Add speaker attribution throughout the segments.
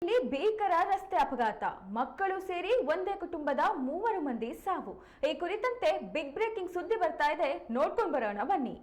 Speaker 1: ಇಲ್ಲಿ ಭೀಕರ ರಸ್ತೆ ಅಪಘಾತ, ಮಕ್ಕಳು ಸೇರಿ ಒಂದೇ ಕುಟುಂಬದ 3 ಮಂದಿ ಸಾವು. ಈ ಕುರಿತಂತೆ ಬಿಗ್ ಬ್ರೇಕಿಂಗ್ ಸುದ್ದಿ ಬರ್ತಾ ಇದೆ, ನೋಡ್ಕೊಂಡು ಬರೋಣ ಬನ್ನಿ.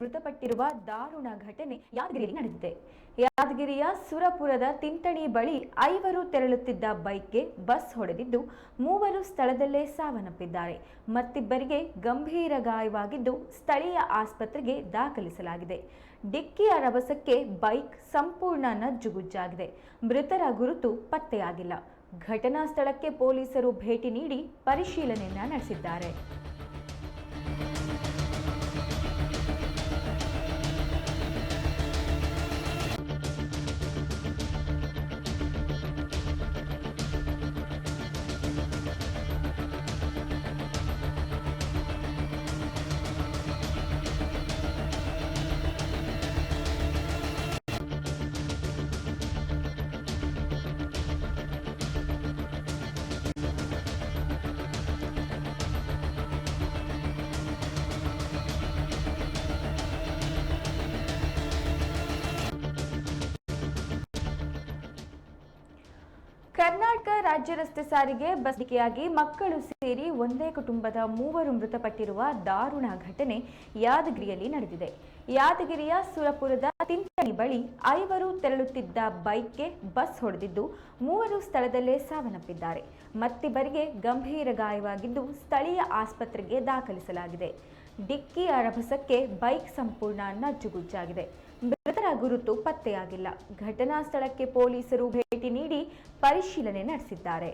Speaker 1: ಮೃತಪಟ್ಟಿರುವ ದಾರುಣ ಘಟನೆ ಯಾದಗಿರಿಯಲ್ಲಿ ನಡೆದಿದೆ. ಯಾದಗಿರಿಯ ಸುರಪುರದ ತಿಂಟಣಿ ಬಳಿ 5 ತೆರಳುತ್ತಿದ್ದ ಬೈಕ್ಗೆ ಬಸ್ ಹೊಡೆದಿದ್ದು 3 ಸ್ಥಳದಲ್ಲೇ ಸಾವನ್ನಪ್ಪಿದ್ದಾರೆ. ಮತ್ತಿಬ್ಬರಿಗೆ ಗಂಭೀರ ಗಾಯವಾಗಿದ್ದು ಸ್ಥಳೀಯ ಆಸ್ಪತ್ರೆಗೆ ದಾಖಲಿಸಲಾಗಿದೆ. ಡಿಕ್ಕಿಯ ರಭಸಕ್ಕೆ ಬೈಕ್ ಸಂಪೂರ್ಣ ನಜ್ಜುಗುಜ್ಜಾಗಿದೆ. ಮೃತರ ಗುರುತು ಪತ್ತೆಯಾಗಿಲ್ಲ. ಘಟನಾ ಸ್ಥಳಕ್ಕೆ ಪೊಲೀಸರು ಭೇಟಿ ನೀಡಿ ಪರಿಶೀಲನೆಯನ್ನ ನಡೆಸಿದ್ದಾರೆ. ಕರ್ನಾಟಕ ರಾಜ್ಯ ರಸ್ತೆ ಸಾರಿಗೆ ಬಸ್ ಡಿಕ್ಕಿಯಾಗಿ ಮಕ್ಕಳು ಸೇರಿ ಒಂದೇ ಕುಟುಂಬದ 3 ಮೃತಪಟ್ಟಿರುವ ದಾರುಣ ಘಟನೆ ಯಾದಗಿರಿಯಲ್ಲಿ ನಡೆದಿದೆ. ಯಾದಗಿರಿಯ ಸುರಪುರದ ತಿಂಟಣಿ ಬಳಿ 5 ತೆರಳುತ್ತಿದ್ದ ಬೈಕ್ಗೆ ಬಸ್ ಹೊಡೆದಿದ್ದು 3 ಸ್ಥಳದಲ್ಲೇ ಸಾವನ್ನಪ್ಪಿದ್ದಾರೆ. ಮತ್ತಿಬ್ಬರಿಗೆ ಗಂಭೀರ ಗಾಯವಾಗಿದ್ದು ಸ್ಥಳೀಯ ಆಸ್ಪತ್ರೆಗೆ ದಾಖಲಿಸಲಾಗಿದೆ. ಡಿಕ್ಕಿಯ ರಭಸಕ್ಕೆ ಬೈಕ್ ಸಂಪೂರ್ಣ ನಜ್ಜುಗುಜ್ಜಾಗಿದೆ. ಮೃತರ ಗುರುತು ಪತ್ತೆಯಾಗಿಲ್ಲ. ಘಟನಾ ಸ್ಥಳಕ್ಕೆ ಪೊಲೀಸರು ಭೇಟಿ ನೀಡಿ ಪರಿಶೀಲನೆ ನಡೆಸಿದ್ದಾರೆ.